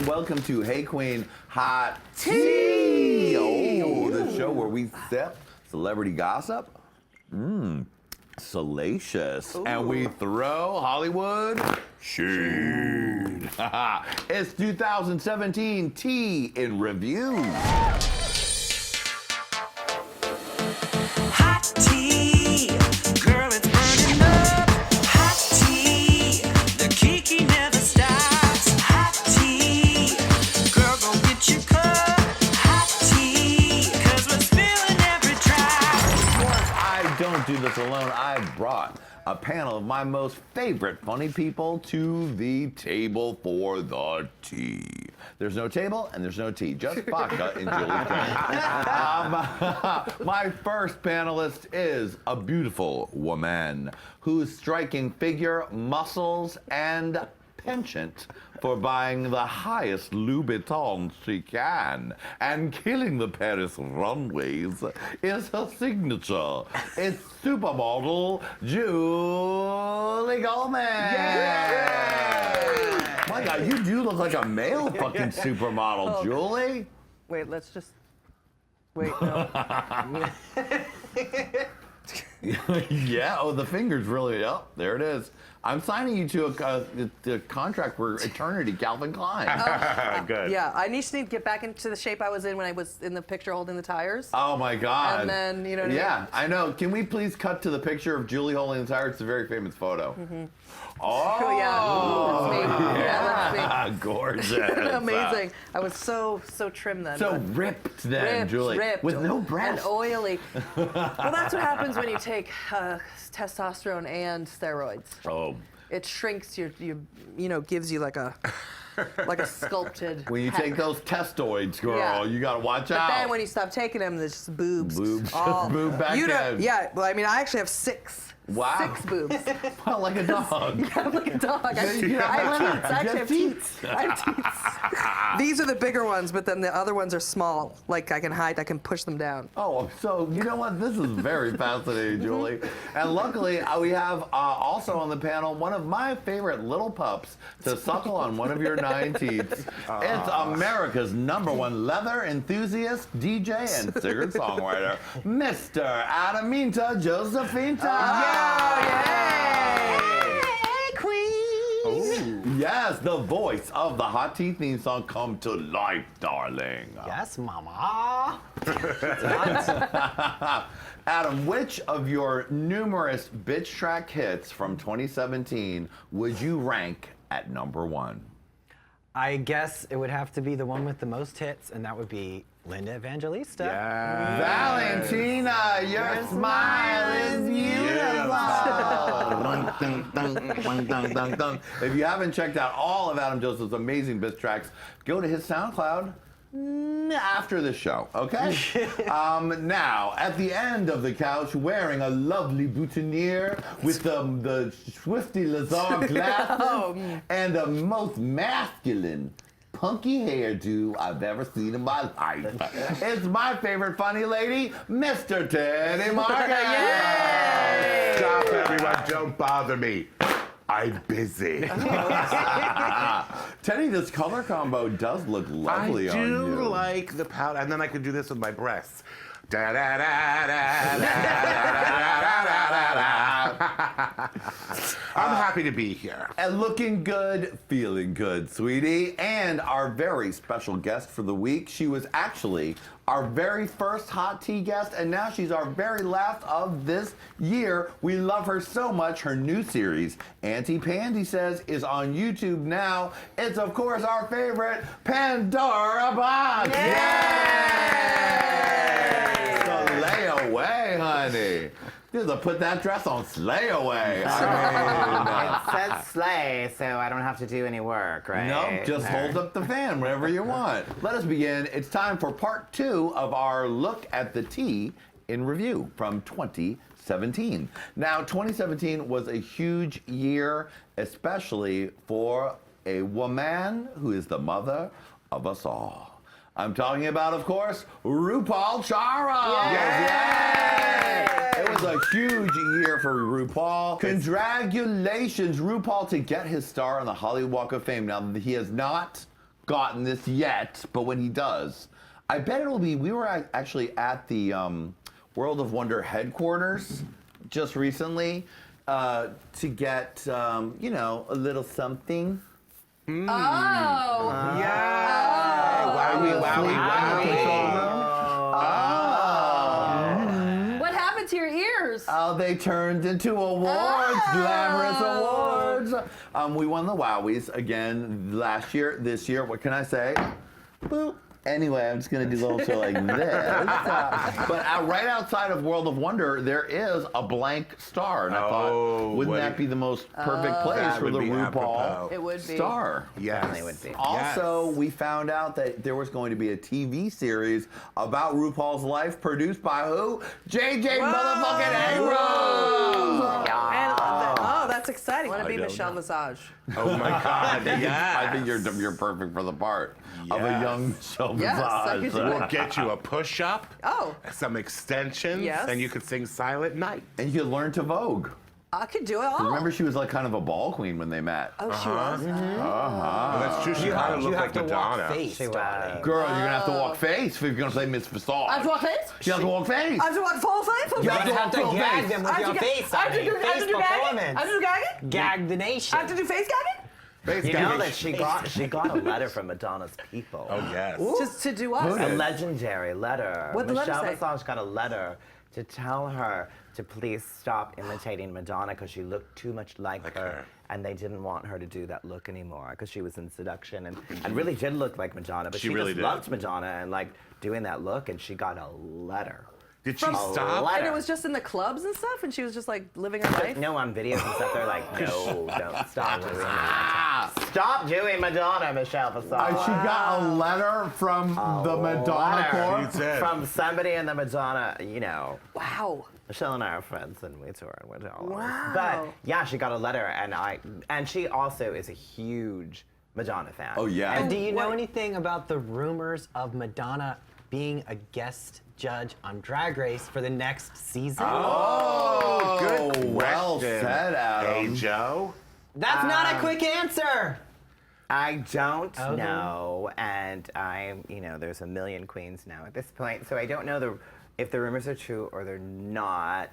and welcome to Hey Qween Hot Tea. Oh, the show where we sip celebrity gossip. Salacious. Ooh. And we throw Hollywood shade. It's 2017 Tea in Review. Hot tea, girl, it's burning up. Hot tea, the kiki never stops. Hot tea, girl, go get your cup. Hot tea, 'cause we're spilling every drop. Of course, I don't do this alone. I brought a panel of my most favorite funny people to the table for the tea. There's no table and there's no tea, just vodka and Julie Drake. My first panelist is a beautiful woman whose striking figure, muscles, and penchant for buying the highest Louboutins she can and killing the Paris runways is her signature. It's supermodel Julie Goldman. Yeah. My God, you do look like a male fucking supermodel, Julie. Wait, let's just wait. No. Yeah. Oh, the fingers really. Oh, there it is. I'm signing you to a contract for eternity, Calvin Klein. Good. Yeah, I need to get back into the shape I was in when I was in the picture holding the tires. Oh my God. And then, you know what I mean? Yeah, I know. Can we please cut to the picture of Julie holding the tires? It's a very famous photo. Mm-hmm. Oh, yeah, that's me. Yeah, that's me. Gorgeous. Amazing. I was so trim then. So ripped then, Julie. Ripped. With no breasts. And oily. Well, that's what happens when you take testosterone and steroids. Oh. It shrinks your gives you like a sculpted. When you take those testoids, girl, Yeah. you gotta watch out. But then when you stop taking them, there's just boobs. Boobs. Just move back in. Yeah, well, I mean, I actually have 6. Wow. 6 boobs. Well, like a dog. Yeah, like a dog. I have teats. I actually have teats. I have teats. These are the bigger ones, but then the other ones are small. Like I can push them down. Oh, so you know what? This is very fascinating, Julie. And luckily, we have also on the panel one of my favorite little pups to suckle on one of your 9 teeth. It's America's #1 leather enthusiast, DJ, and singer-songwriter, Mr. Adaminta Josephinta. Hey, Queen! Ooh. Yes, the voice of the Hot Tea theme song come to life, darling. Yes, mama. Adam, which of your numerous bitch track hits from 2017 would you rank at #1? I guess it would have to be the one with the most hits, and that would be Linda Evangelista. Yeah. Valentina, your smile is beautiful. If you haven't checked out all of Adam Joseph's amazing bitch tracks, go to his SoundCloud after the show, okay? Now, at the end of the couch, wearing a lovely boutonniere with the Swifty Lazar glasses and the most masculine, punky hairdo I've ever seen in my life. It's my favorite funny lady, Mr. Teddy Marcus. Stop, everyone. Don't bother me. I'm busy. Teddy, this color combo does look lovely on you. I do like the powder, and then I could do this with my breasts. Da da da da da da. I'm happy to be here. And looking good, feeling good, sweetie. And our very special guest for the week. She was actually our very first Hot Tea guest, and now she's our very last of this year. We love her so much. Her new series, Auntie Pandy Says, is on YouTube now. It's, of course, our favorite Pandora Boxx. Yay! So lay away, honey. You have to put that dress on slay away. It says slay, so I don't have to do any work, right? Nope, just hold up the fan whenever you want. Let us begin. It's time for part 2 of our look at the tea in review from 2017. Now, 2017 was a huge year, especially for a woman who is the mother of us all. I'm talking about, of course, RuPaul Charles. Yay! It was a huge year for RuPaul. Congratulations, RuPaul, to get his star on the Hollywood Walk of Fame. Now, he has not gotten this yet, but when he does, I bet it'll be. We were actually at the World of Wonder headquarters just recently to get, you know, a little something. Oh. What happened to your ears? Oh, they turned into awards, glamorous awards. We won the Wowies again last year, this year. What can I say? Boop. Anyway, I'm just gonna do a little show like this. But right outside of World of Wonder, there is a blank star, and I thought, wouldn't that be the most perfect place for the RuPaul apropos. It would be. star? Yes. It would be. Also, we found out that there was going to be a TV series about RuPaul's life, produced by who? JJ motherfucking Abrams. Oh, that's exciting. I want to be Michelle Visage. Oh my God, yes. I think you're perfect for the part of a young Michelle Yes, I Visage. could do We'll get you a push-up, Oh. some extensions, Yes. and you could sing Silent Night. And you could learn to Vogue. I could do it all. Remember, she was like kind of a ball queen when they met. Oh, she was. Oh, that's true. She kind of looked like Madonna. Face, darling. Girl, you're gonna have to walk face if you're gonna play Miss Visage. I have to walk face? You have to walk face. I have to walk full face? Full You face? have You have to Full gag face. them with your face. I have to do face gagging? performance. I have to do gagging? Gag the nation. I have to do face gagging? Face You know gagging. that she got a letter from Madonna's people. Oh, yes. Just to do what? Who A did? legendary letter. What'd the letter Michelle say? Visage got a letter to tell her to please stop imitating Madonna because she looked too much like her. And they didn't want her to do that look anymore because she was in Seduction and really did look like Madonna, but She she really just did. loved Madonna and like doing that look, and she got a letter. Did she A stop? letter. And it was just in the clubs and stuff, and she was just like living her life? No, on videos and stuff, they're like, no, don't stop doing that. Stop doing Madonna, Michelle Visage. She got a letter from the Madonna letter. Corps. She did. From somebody in the Madonna, you know. Wow. Michelle and I are friends, and we tour and we're all over. Wow. But yeah, she got a letter, and she also is a huge Madonna fan. Oh yeah. And do you know What? anything about the rumors of Madonna being a guest judge on Drag Race for the next season? Oh, Good well question. said, Adam. Hey, Joe. That's not a quick answer. I don't Okay. know, and I'm, you know, there's a million queens now at this point, so I don't know if the rumors are true or they're not.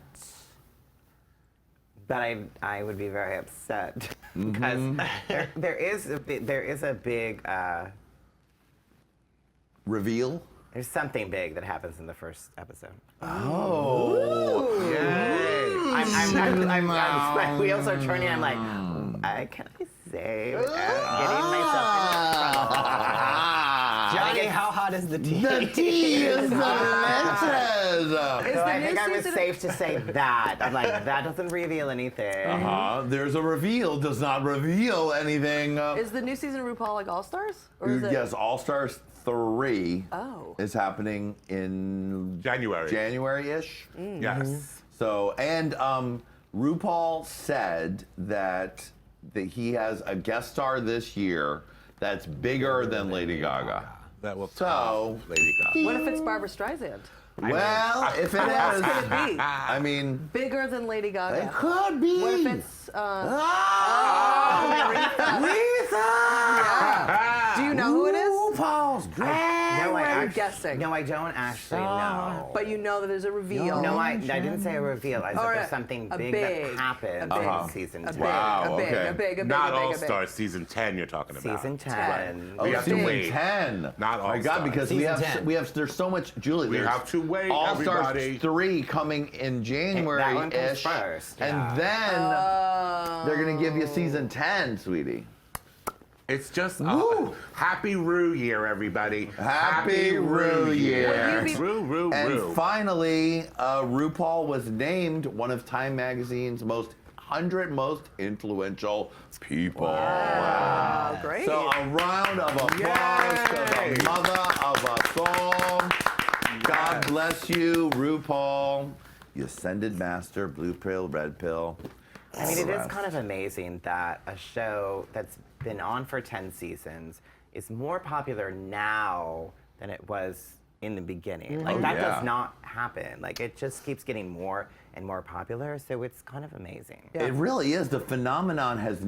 But I would be very upset because there is a big Reveal. there's something big that happens in the first episode. Oh. Yay. I'm wheels are turning. I'm like, can I say without getting myself in trouble? Johnny, how hot is the tea? The tea is delicious. So I think I was season- safe to say that. I'm like, that doesn't reveal anything. There's a reveal. Does not reveal anything. Is the new season of RuPaul like All Stars? Or is it? Yes, All Stars 3 Oh. is happening in January. January-ish. Yes. So, and RuPaul said that he has a guest star this year that's bigger than Lady Gaga. That will So- top Lady Gaga. What if it's Barbara Streisand? Well, if it What is, could it be? I mean, Bigger than Lady Gaga. it could be. What if it's Aretha. Do you know who it is? RuPaul's Drag No, Or are you Race. guessing? No, I don't actually know. But you know that there's a reveal. No, I didn't say a reveal. I said Or there's something a big, big- that happened a big- in season A 2. big, Wow, a big, okay. a big, a big, Not a big, All a big. Stars, season 10 you're talking about. Season 10. Oh, We have to season wait. 10. Not My God, All-Stars. because Season 10. there's so much, Julie. We there's have to wait, All Stars everybody. 3 coming in That one comes January-ish. first, And yeah. then they're going to give you season 10, sweetie. It's just Woo. happy Rue year, everybody. Happy Rue year. Will you be- Rue. And finally, RuPaul was named one of Time Magazine's 100 most influential people. Wow, great. So a round of applause Yay. to the mother of us all. God bless you, RuPaul. You ascended master, blue pill, red pill. I mean, it is kind of amazing that a show that's been on for 10 seasons is more popular now than it was in the beginning. Like, that yeah. does not happen. Like, it just keeps getting more and more popular. So it's kind of amazing. Yeah. It really is. The phenomenon has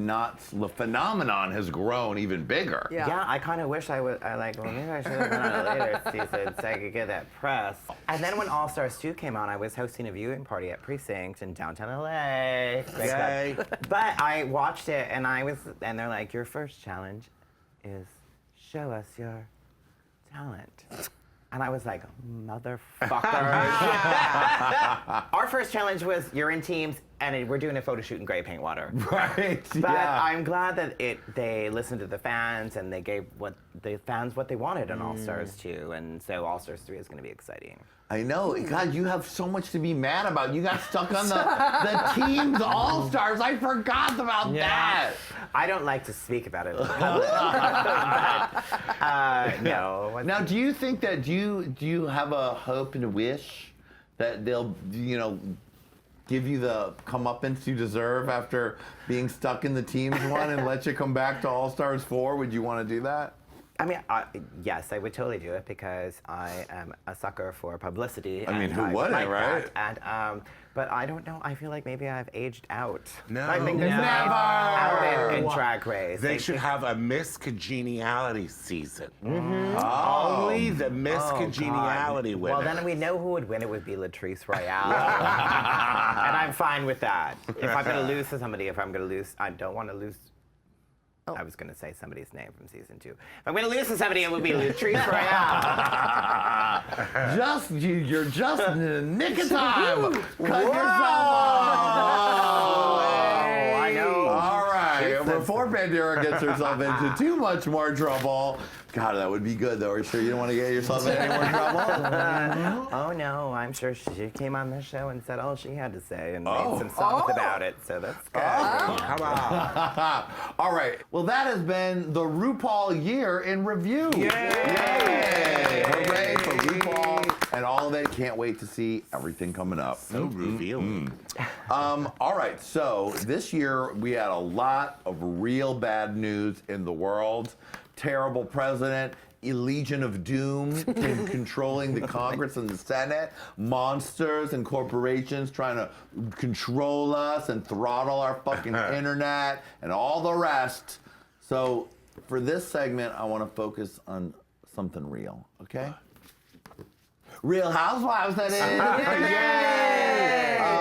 grown even bigger. Yeah. Yeah, I kind of wish I like, well, maybe I should have been on a later season so I could get that press. And then when All Stars 2 came on, I was hosting a viewing party at Precinct in downtown LA. Yay. But I watched it and and they're like, your first challenge is show us your talent. And I was like, motherfucker. Our first challenge was you're in teams and we're doing a photo shoot in gray paint water. Right. But yeah. I'm glad that they listened to the fans and they gave the fans what they wanted on All Stars 2. And so All Stars 3 is going to be exciting. I know. God, you have so much to be mad about. You got stuck on the team's All-Stars. I forgot about that. I don't like to speak about it. No. Now, do you think that do you have a hope and a wish that they'll, give you the comeuppance you deserve after being stuck in the teams one and let you come back to All-Stars 4? Would you want to do that? I mean, yes, I would totally do it because I am a sucker for publicity. I mean, and who I wouldn't, like right? that. And but I don't know. I feel like maybe I've aged out. No. I think there's Never. out in Drag Race. They should have a Miss Congeniality season. Mm-hmm. Only the Miss Congeniality winner. Well, then we know who would win. It would be Latrice Royale. And I'm fine with that. If I'm going to lose to somebody, I don't want to lose. I was going to say somebody's name from season 2. If I'm going to lose to somebody, it would be Latrice Royale. You're just in the nick of time. Cut yourself off. I know. All right. Before Pandora gets herself into too much more trouble. God, that would be good, though. Are you sure you don't want to get yourself in any more trouble? Oh, no. I'm sure she came on this show and said all she had to say and made some songs about it. So that's good. Come on. All right. Well, that has been the RuPaul year in review. Yay! Yay! Hooray for RuPaul and all of it. Can't wait to see everything coming up. So revealing. All right. So this year we had a lot of real bad news in the world. Terrible president, a legion of doom in controlling the Congress and the Senate, monsters and corporations trying to control us and throttle our fucking internet and all the rest. So for this segment, I want to focus on something real, okay? Real Housewives, that is.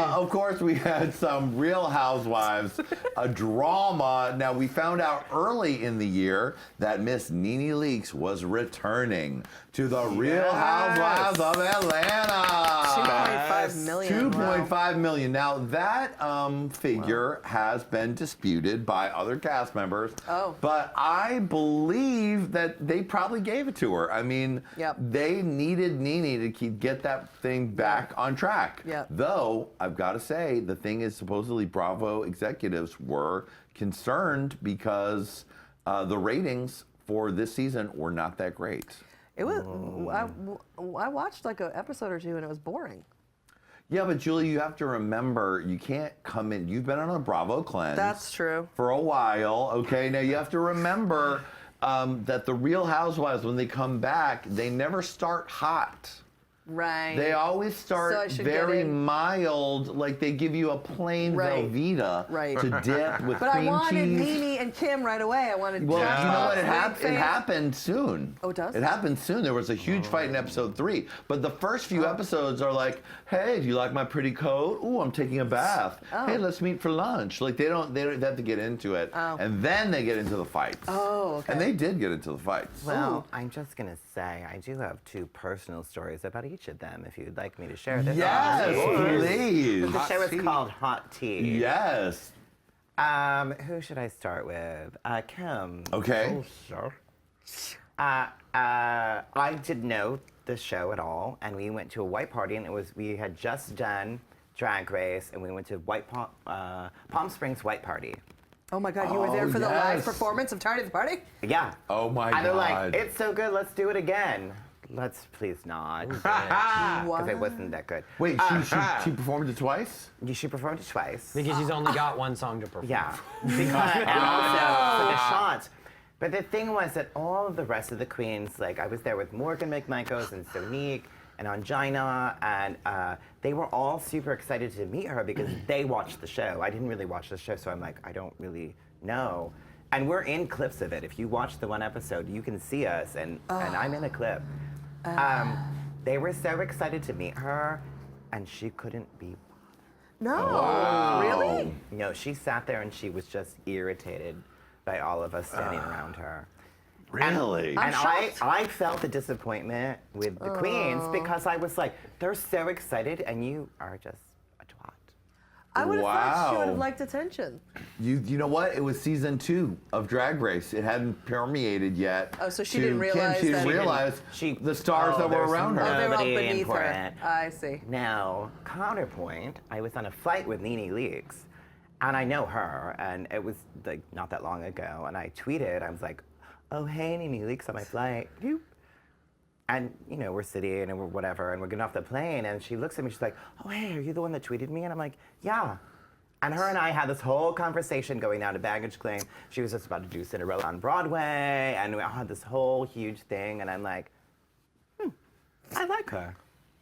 Of course, we had some Real Housewives, a drama. Now, we found out early in the year that Miss Nene Leakes was returning to the Real Housewives of Atlanta. 2.5 million. 2.5 million. Now, that figure has been disputed by other cast members. Oh. But I believe that they probably gave it to her. I mean, they needed Nene to get that thing back on track. Though, I've got to say, the thing is supposedly Bravo executives were concerned because the ratings for this season were not that great. It was. I watched like an episode or two and it was boring. Yeah, but Julie, you have to remember, you can't come in. You've been on a Bravo cleanse. That's true. For a while, okay? Now you have to remember that the Real Housewives, when they come back, they never start hot. Right. They always start very mild, like they give you a plain Velveeta to dip with but cream I wanted cheese. Nene and Kim right away. I wanted. Well, you know what? It happened soon. Oh, it does? It happened soon. There was a huge fight in episode 3. But the first few episodes are like, hey, do you like my pretty coat? Ooh, I'm taking a bath. Hey, let's meet for lunch. Like they don't have to get into it. And then they get into the fights. Oh, okay. And they did get into the fights. Well, I'm just going to say, I do have 2 personal stories about each of them, if you'd like me to share this. Yes, please. The show is called Hot Tea. Yes. Who should I start with? Kim. Okay. Oh, sure. I didn't know the show at all, and we went to a white party, and we had just done Drag Race, and we went to Palm Springs white party. Oh my God, you were there for the live performance of Tardy the Party? Yeah. Oh my God. And they're like, it's so good, let's do it again. Let's please not. Because it wasn't that good. Wait, she performed it twice? She performed it twice. Because she's only got one song to perform. Yeah. And also for the shots. But the thing was that all of the rest of the queens, like I was there with Morgan McMichaels and Sonique and Angina, and they were all super excited to meet her because they watched the show. I didn't really watch the show, so I'm like, I don't really know. And we're in clips of it. If you watch the one episode, you can see us, and I'm in a clip. They were so excited to meet her, and she couldn't be. No, really? No, she sat there and she was just irritated by all of us standing around her. Really? And I felt the disappointment with the queens because I was like, they're so excited, and you are just a twat. I would have thought she would Wow. have liked attention. You know what? It was season 2 of Drag Race. It hadn't permeated yet. Oh, so she to didn't realize Kim. She that- didn't realize the stars that were there's around her. Oh, they were all nobody beneath her. important. I see. Now, counterpoint, I was on a flight with Nene Leakes, and I know her, and it was like not that long ago, and I tweeted, I was like, oh, hey, Nene Leakes on my flight. Doop. And, you know, we're sitting and we're whatever, and we're getting off the plane, and she looks at me, she's like, oh, hey, are you the one that tweeted me? And I'm like, yeah. And her and I had this whole conversation going down to baggage claim. She was just about to do Cinderella on Broadway, and we had this whole huge thing, and I'm like, I like her.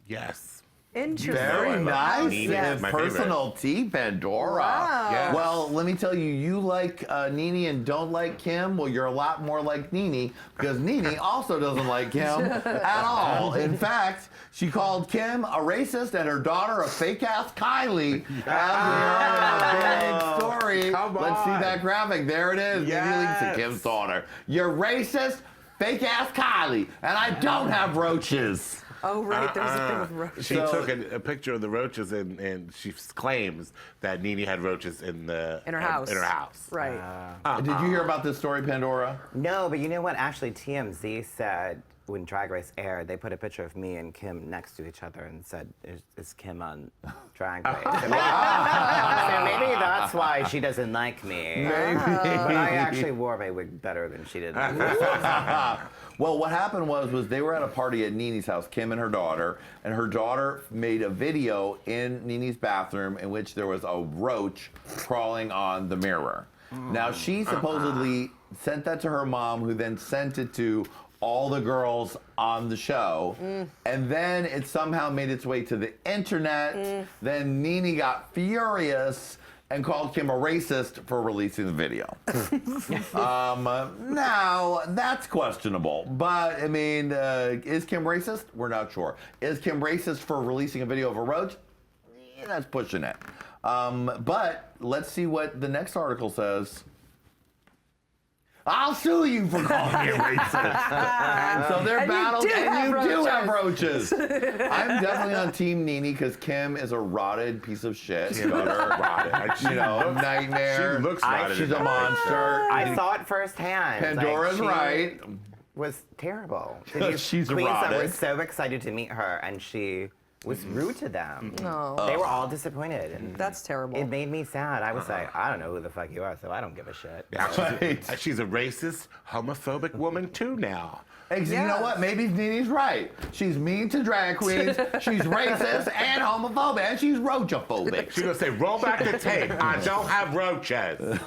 Yes. Interesting. Very nice. Nene and is my personal tea, Pandora. Wow. Yes. Well, let me tell you, you like Nene and don't like Kim. Well, you're a lot more like Nene because Nene also doesn't like Kim at all. In fact, she called Kim a racist and her daughter a fake-ass Kylie. As we heard in a big story. Come Let's see on. that graphic. There it is. Nene Leakes and Yes. Kim's daughter. You're racist, fake-ass Kylie, and I don't have roaches. Oh, right. There's a thing with roaches. She So- took a picture of the roaches and she claims that Nene had roaches in her house. In her house. Right. Did you hear about this story, Pandora? No, but you know what? Actually, TMZ said when Drag Race aired, they put a picture of me and Kim next to each other and said, is Kim on Drag Race? So maybe that's why she doesn't like me. Maybe. But I actually wore my wig better than she did. Well, what happened was they were at a party at Nene's house, Kim and her daughter made a video in Nene's bathroom in which there was a roach crawling on the mirror. Now, she supposedly sent that to her mom, who then sent it to all the girls on the show, and then it somehow made its way to the internet. Then Nene got furious and called Kim a racist for releasing the video. Now, that's questionable, but I mean, is Kim racist? We're not sure. Is Kim racist for releasing a video of a roach? Yeah, that's pushing it. But let's see what the next article says. I'll sue you for calling me racist. And so they're And you battled, do and have you do have roaches. roaches. I'm definitely on Team Nene because Kim is a rotted piece of shit. Rotted. You know, nightmare. She looks rotted. She's a in that monster. I saw it firsthand. Pandora's Like, she right. Was terrible. She's queens that were rotted. so excited to meet her, and she was rude to them. No. They were all disappointed. And That's terrible. it made me sad. I was like, I don't know who the fuck you are, so I don't give a shit. Right. She's a racist, homophobic woman too now. You know what? Maybe Nene's right. She's mean to drag queens. She's racist and homophobic, and she's roachophobic. She's gonna say, roll back the tape. I don't have roaches.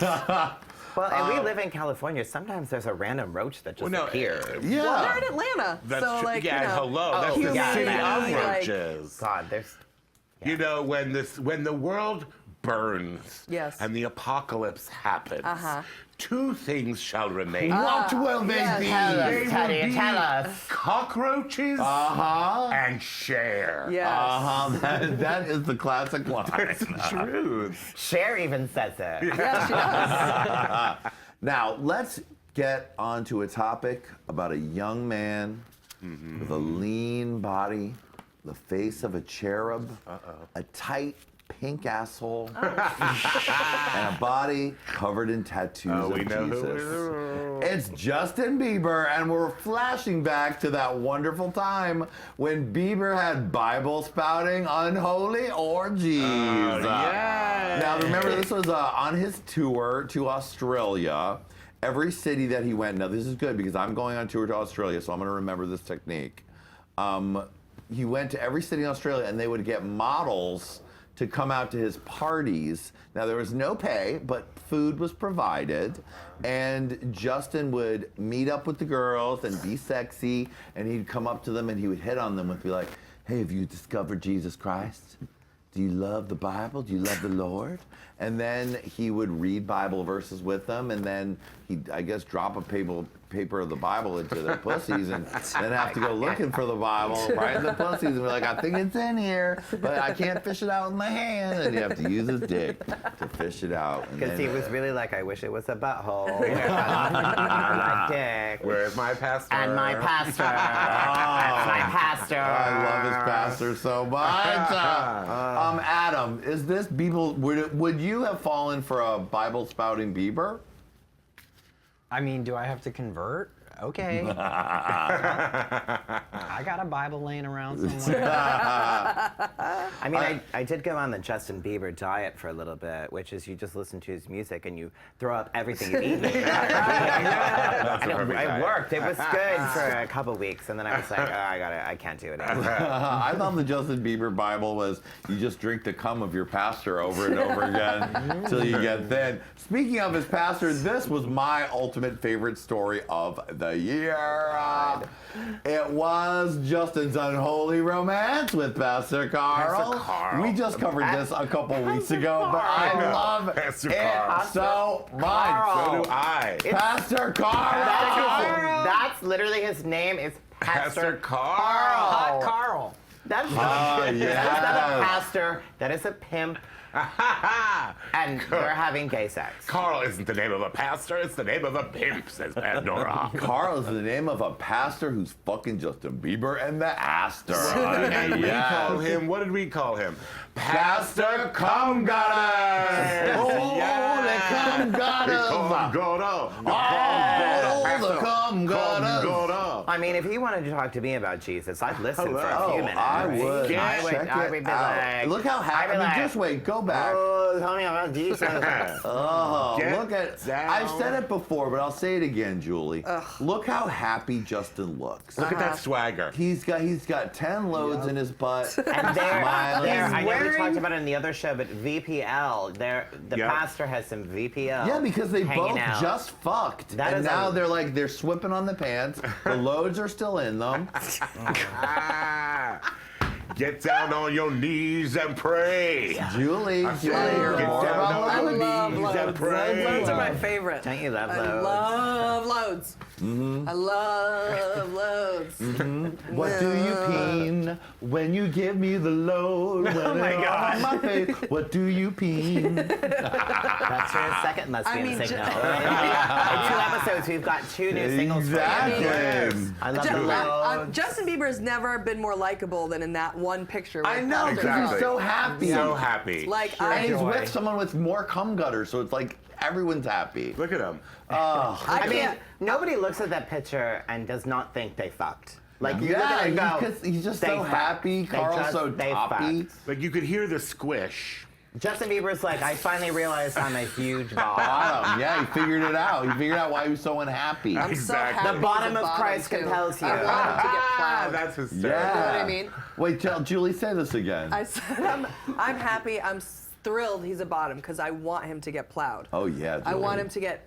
Well, and we live in California. Sometimes there's a random roach that just appears. Yeah. Well, they're in Atlanta, That's so true. like, Yeah, you know, hello. That's the humidity, city of like- roaches. God, there's. You know, when the world burns Yes. and the apocalypse happens, Uh-huh. two things shall remain. What will they yes. be? They will Teddy, be tell us. cockroaches and Cher. Yes. That is the classic line. It's the truth. Cher even says it. Yes, she does. Now, let's get on to a topic about a young man with a lean body, the face of a cherub, a tight pink asshole, and a body covered in tattoos of we know who Jesus. It's Justin Bieber, and we're flashing back to that wonderful time when Bieber had Bible spouting unholy orgies. Now, remember, this was on his tour to Australia. Every city that he went, now this is good because I'm going on tour to Australia, so I'm going to remember this technique. He went to every city in Australia, and they would get models to come out to his parties. Now, there was no pay, but food was provided, and Justin would meet up with the girls and be sexy, and he'd come up to them and he would hit on them and be like, hey, have you discovered Jesus Christ? Do you love the Bible? Do you love the Lord? And then he would read Bible verses with them, and then he'd, I guess, drop a paper of the Bible into their pussies, and then have to go looking for the Bible right in the pussies, and be like, I think it's in here, but I can't fish it out with my hand, and you have to use his dick to fish it out. Because he was really like, I wish it was a butthole. My dick. Where's my pastor? And my pastor. That's my pastor. I love his pastor so much. Adam, is this Bible? Would you have fallen for a Bible spouting Bieber? I mean, do I have to convert? Okay. I got a Bible laying around somewhere. I mean, I did go on the Justin Bieber diet for a little bit, which is you just listen to his music and you throw up everything you've eaten. And it worked. It was good for a couple weeks, and then I was like, oh, I can't do it anymore. I thought the Justin Bieber Bible was you just drink the cum of your pastor over and over again until you get thin. Speaking of his pastor, this was my ultimate favorite story of the year. It was Justin's unholy romance with Pastor Carl. Pastor Carl. We just covered this a couple weeks ago, but I love Pastor it Carl. so much. So do I. Pastor Carl. That's literally his name is Pastor Carl. Hot Carl. That's Oh, that is not a yes. pastor. That is a pimp. And they're having gay sex. Carl isn't the name of a pastor, it's the name of a pimp, says Pandora. Carl is the name of a pastor who's fucking Justin Bieber and the Aster. And we call him, what did we call him? Pastor Cum Goddess! Oh, the Cum Goddess! The Cum Goddess! I mean, if he wanted to talk to me about Jesus, I'd listen for a few minutes. I right? would. I would, Check I it would be out. like, Look how happy. I'd be like, Just wait. Go back. oh, tell me about Jesus. Oh, Get look at. down. I've said it before, but I'll say it again, Julie. Look how happy Justin looks. Look at that swagger. He's got 10 loads in his butt. And there, Smiling. I know we wearing- talked about it in the other show, but VPL, the Yep. pastor has some VPL. Yeah, because they hanging both out. just fucked. That And is now a- they're swipping on the pants. The loads are still in them. Get down on your knees and pray. Julie, I said, you're get more down about on I your loads. love knees and loads. pray. Loads are my favorite. Don't you love I those? love loads. I love loads. What do you peen when you give me the load? Oh my God. On my face. What do you peen? That's your second lesbian mean, signal. In 2 episodes, we've got 2 new singles for you. Exactly. I love the loads. Justin Bieber has never been more likable than in that one picture. I with know, Pastor because Exactly. he's so happy. So happy. Like And he's joy. with someone with more cum gutters, so it's like everyone's happy. Look at him. I mean, can't- nobody looks at that picture and does not think they fucked. Like, you look Yeah, at it and go, because he's just they so fucked. happy. They Carl's just- so they toppy. fucked. Like you could hear the squish. Justin Bieber's like, I finally realized I'm a huge ball. Bottom. Yeah, he figured it out. He figured out why he was so unhappy. I'm so Exactly. happy The he's bottom a of Christ too. compels you. I want him to get plowed. That's hysterical. Yeah. You know what I mean? Wait, tell Julie, say this again. I said I'm happy. I'm thrilled he's a bottom because I want him to get plowed. Oh yeah, Julie. I want him to get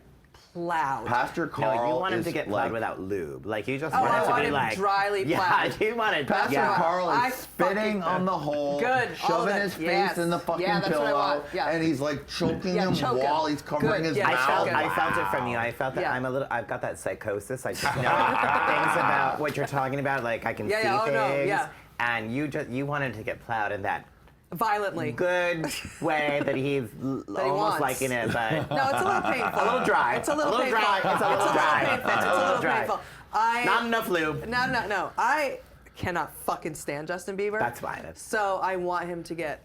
plowed. Pastor Carl. No, you want him is to get like, plowed without lube. Like, you just Oh, want I it to want be him like... dryly Yeah, plowed. you want it... Pastor yeah. Carl is I spitting fucking- on the hole, Good, all of shoving it, his face yes. in the fucking Yeah, that's what I pillow, want, yeah. and he's like choking Yeah, him choke him. while he's covering Good, his yeah, mouth. choke him. I felt it from you. I felt that Yeah. I've got that psychosis. I just know things about what you're talking about. Like, I can Yeah, see yeah, oh, things. no, yeah. And you wanted to get plowed in that Violently. good way that he's he almost wants. liking it, but No, it's a little painful. a little dry. It's a little painful. dry. It's a little dry. painful. It's a little dry. painful. Not enough lube. No. I cannot fucking stand Justin Bieber. That's fine. So I want him to get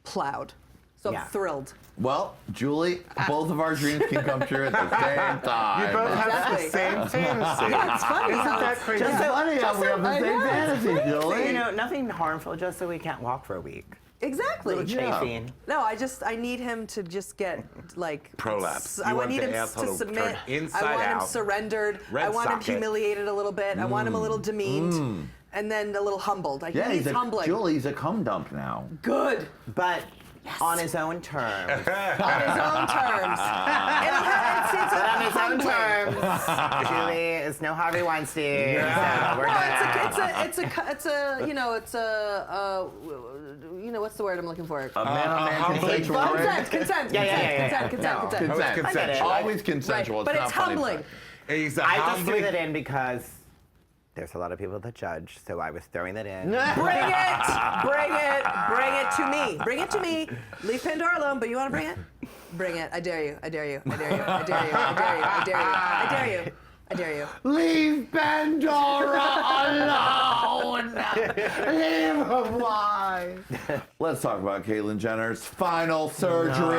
plowed. So Yeah. I'm thrilled. Well, Julie, both of our dreams can come true at the same time. You both have Exactly. the same fantasy. Yeah, it's funny. Isn't how that it's- crazy? It's funny how we have the I same know, it's fantasy, Julie. You know, nothing harmful, just so we can't walk for a week. Exactly. Little Yeah. chafing. No, I need him to just get like Prolapse. I You want need the him asshole to to submit. turn inside I want him out. surrendered. Red I want him socket. humiliated a little bit. I want him a little demeaned, and then a little humbled. Like Yeah, he needs he's humbling. Julie, he's a cum dump now. Good. But on his own terms. On his own terms. But on his own terms. Julie, it's no Harvey Weinstein. So we're good. What's the word I'm looking for? A man-on-man consensual rape. Consent. Yeah. Consent. Consensual. Always consensual. But it's it's not funny. humbling. He's a I just humbling- threw that in because there's a lot of people that judge, so I was throwing that in. Bring it to me. Bring it to me. Leave Pandora alone, but you want to bring it? Bring it. I dare you. I dare you. I dare you. I dare you. I dare you. I dare you. I dare you. I dare you. Leave Pandora alone. Leave her why? Let's talk about Caitlyn Jenner's final surgery.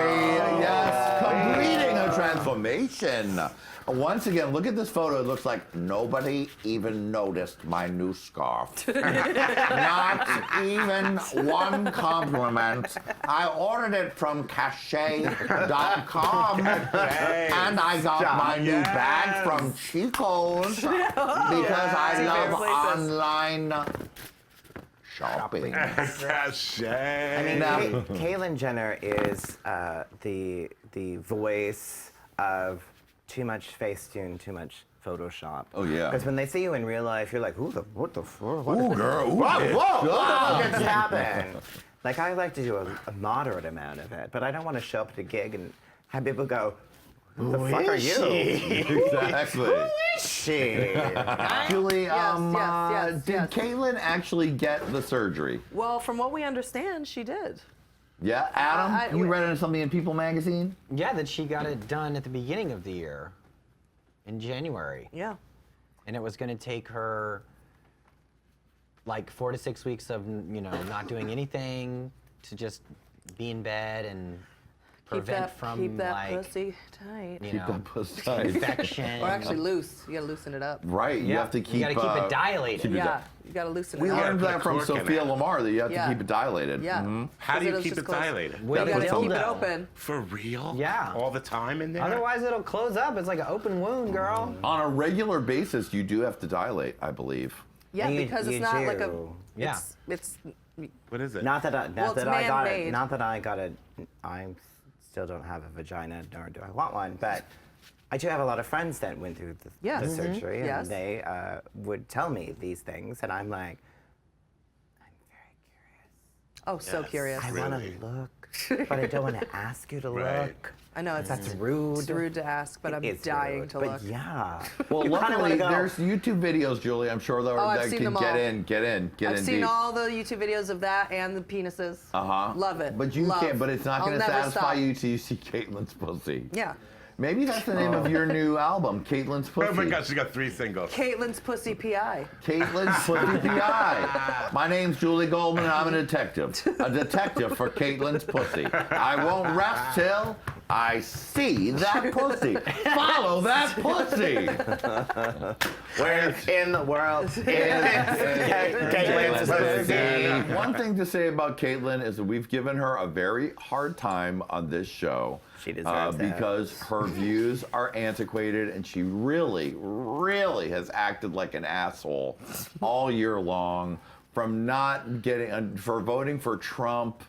Yes, completing a transformation. Once again, look at this photo. It looks like nobody even noticed my new scarf. Not even one compliment. I ordered it from Cachet.com, and I got my new bag from Chico's because I love online shopping. Cachet. I mean, Now- Caitlyn Jenner is the voice of too much Facetune, too much Photoshop. Oh, yeah. Because when they see you in real life, you're like, what the fuck? Ooh, girl. Ooh, Whoa, bitch. what the fuck just happened? Like, I like to do a moderate amount of it, but I don't want to show up at a gig and have people go, who the fuck are you? Exactly. She. Julie, yes, did Caitlyn actually get the surgery? Well, from what we understand, she did. Yeah, Adam, you read into something in People magazine? Yeah, that she got it done at the beginning of the year, in January. Yeah. And it was going to take her like 4 to 6 weeks of, not doing anything, to just be in bed and prevent from keep that like, pussy tight. you Keep know, that pussy tight. infection. Or actually loose. You gotta loosen it up. Right, you Yeah, have to keep. you gotta keep it dilated. keep it Yeah, di- you gotta loosen We it learned up. that from cork in Sophia it. Lamar that you have Yeah. to keep it dilated. Yeah. How do you Because keep it'll it just close. dilated? You With a gotta keep it dildo. open. For real? Yeah. All the time in there? Otherwise, it'll close up. It's like an open wound, girl. On a regular basis, you do have to dilate, I believe. Yeah, You- because you it's not like a. do. Yeah. It's What is it? Not that I it's got man-made. it. Not that I got it. I still don't have a vagina, nor do I want one. But I do have a lot of friends that went through the Yes. Mhm. surgery, and Yes. they would tell me these things, and I'm like, I'm very curious. oh, so Yes. curious. I Really? want to look, but I don't want to ask you to Right. look. I know it's That's rude. It's rude to ask, but I'm It's dying rude, to but look. yeah. Well, You kinda luckily, wanna go, there's YouTube videos, Julie. I'm sure that, I've that seen can them get all. in I've seen deep. all the YouTube videos of that and the penises. Love it. But you Love. can't. But it's not I'll going to never satisfy stop. you till you see Caitlyn's pussy. Yeah. Maybe that's the name of your new album, Caitlyn's Pussy. Oh my gosh, she got 3 singles. Caitlin's Pussy PI. Caitlyn's Pussy PI. My name's Julie Goldman, and I'm a detective. A detective for Caitlyn's Pussy. I won't rest till I see that pussy. Follow that pussy. where in the world is Caitlin's pussy? One thing to say about Caitlyn is that we've given her a very hard time on this show. She deserves that. Because her views are antiquated, and she really, really has acted like an asshole all year long. From not getting, for voting for Trump,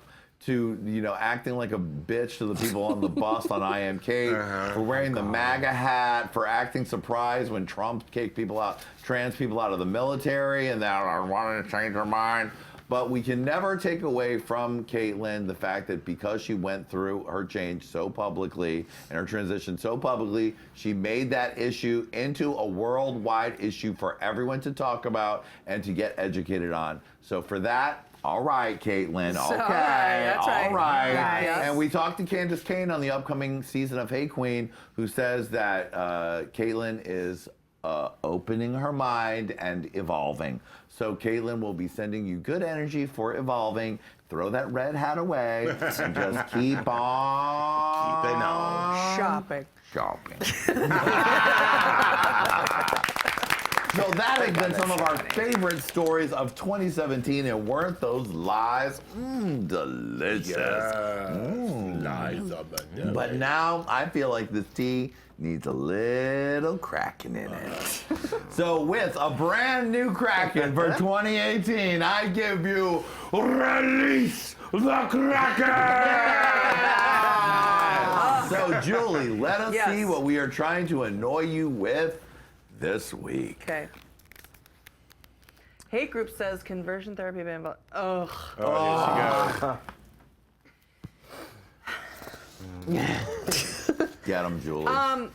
to acting like a bitch to the people on the bus on IMK, for wearing the MAGA hat, for acting surprised when Trump kicked people out, trans people out of the military, and that I wanted to change her mind. But we can never take away from Caitlyn the fact that because she went through her change so publicly and her transition so publicly, she made that issue into a worldwide issue for everyone to talk about and to get educated on. So for that, all right, Caitlyn. Okay, all right, that's right. all right. Yes. And we talked to Candace Cayne on the upcoming season of Hey Qween, who says that Caitlyn is opening her mind and evolving. So Caitlyn will be sending you good energy for evolving. Throw that red hat away and just keep on Keep it on. Shopping. shopping. So that has been some of our favorite stories of 2017, and weren't those lies delicious? Lies of the devil. But now I feel like this tea needs a little Kraken in it. So with a brand new Kraken for 2018, I give you Release the Kraken! So, Julie, let us Yes. see what we are trying to annoy you with this week. Okay. Hate group says conversion therapy ban. Ugh. Oh, Get him, Julie.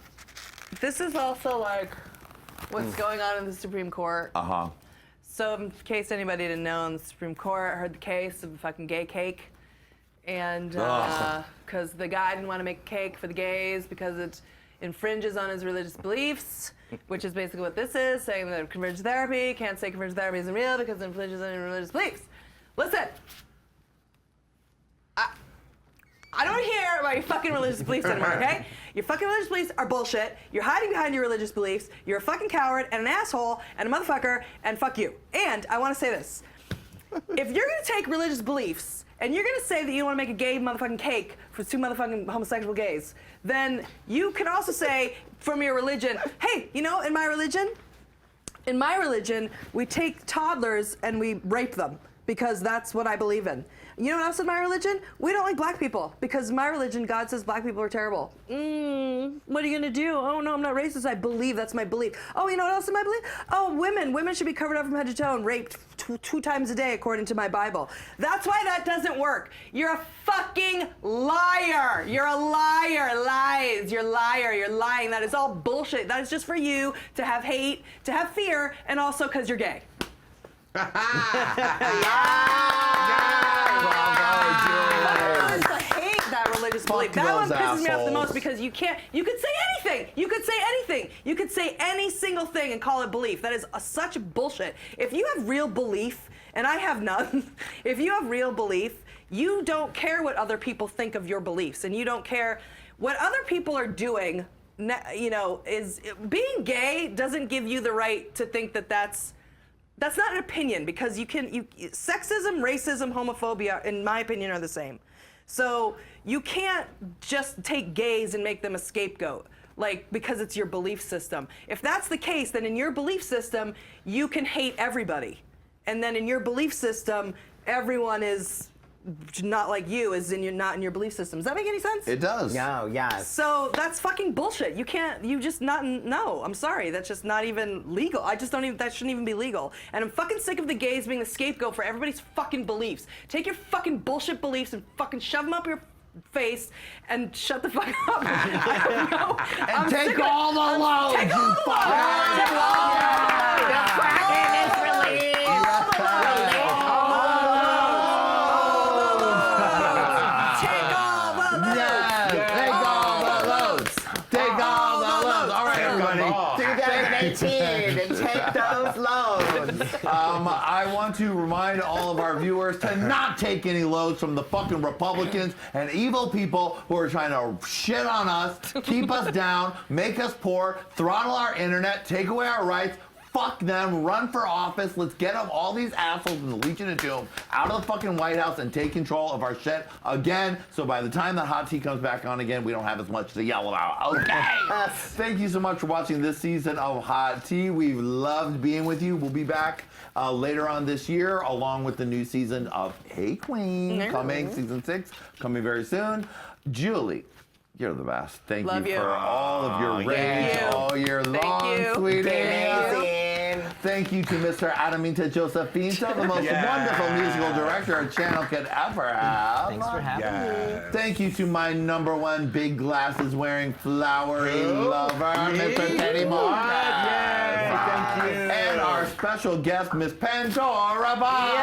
This is also like what's going on in the Supreme Court. Uh-huh. So, in case anybody didn't know, in the Supreme Court, I heard the case of the fucking gay cake. And because the guy didn't want to make a cake for the gays because it infringes on his religious beliefs, which is basically what this is, saying that conversion therapy, can't say conversion therapy isn't real because it infringes on your religious beliefs. Listen, I don't hear about your fucking religious beliefs anymore, okay? Your fucking religious beliefs are bullshit. You're hiding behind your religious beliefs. You're a fucking coward and an asshole and a motherfucker and fuck you. And I want to say this. If you're going to take religious beliefs and you're going to say that you want to make a gay motherfucking cake for two motherfucking homosexual gays, then you can also say from your religion, hey, you know, in my religion, we take toddlers and we rape them because that's what I believe in. You know what else in my religion? We don't like black people because in my religion, God says black people are terrible. What are you gonna do? Oh no, I'm not racist. I believe, that's my belief. Oh, you know what else in my belief? Oh, women should be covered up from head to toe and raped two times a day according to my Bible. That's why that doesn't work. You're a fucking liar. You're a liar. Lies. You're a liar. You're lying. That is all bullshit. That is just for you to have hate, to have fear, and also because you're gay. I hate that religious belief. That one pisses me off the most because you could say anything. You could say anything. You could say any single thing and call it belief. That is such bullshit. If you have real belief, and I have none, if you have real belief, you don't care what other people think of your beliefs, and you don't care what other people are doing. You know, is being gay doesn't give you the right to think that that's not an opinion, because sexism, racism, homophobia, in my opinion, are the same. So you can't just take gays and make them a scapegoat, like, because it's your belief system. If that's the case, then in your belief system, you can hate everybody. And then in your belief system, everyone is not like you, not in your belief system. Does that make any sense? It does. No, yes. So that's fucking bullshit. No, I'm sorry. That's just not even legal. That shouldn't even be legal. And I'm fucking sick of the gays being the scapegoat for everybody's fucking beliefs. Take your fucking bullshit beliefs and fucking shove them up your face and shut the fuck up. I don't know. And take all the loads. Take all the loads. Take all the and take those loads. I want to remind all of our viewers to not take any loads from the fucking Republicans and evil people who are trying to shit on us, keep us down, make us poor, throttle our internet, take away our rights. Fuck them, run for office. Let's get them, all these assholes in the Legion of Doom, out of the fucking White House and take control of our shit again. So by the time the hot tea comes back on again, we don't have as much to yell about. Okay. Thank you so much for watching this season of Hot Tea. We've loved being with you. We'll be back later on this year, along with the new season of Hey Qween, coming, season 6, coming very soon. Julie, you're the best. Thank Love you you. for all of your rage all year long, sweetie. Amazing. Thank you to Mr. Adaminta Josefinto, the most wonderful musical director our channel could ever have. Thanks for having me. Thank you to my #1 big glasses wearing flowery lover, Mr. Teddy Moore. Thank you. And our special guest, Miss Pandora Boxx.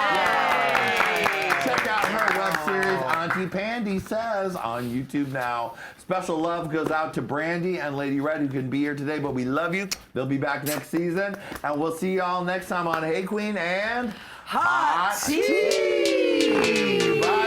Check out her web series, Auntie Pandy Says, on YouTube now. Special love goes out to Brandy and Lady Red, who couldn't be here today, but we love you. They'll be back next season. And we'll see y'all next time on Hey Qween and Hot Tea. Bye.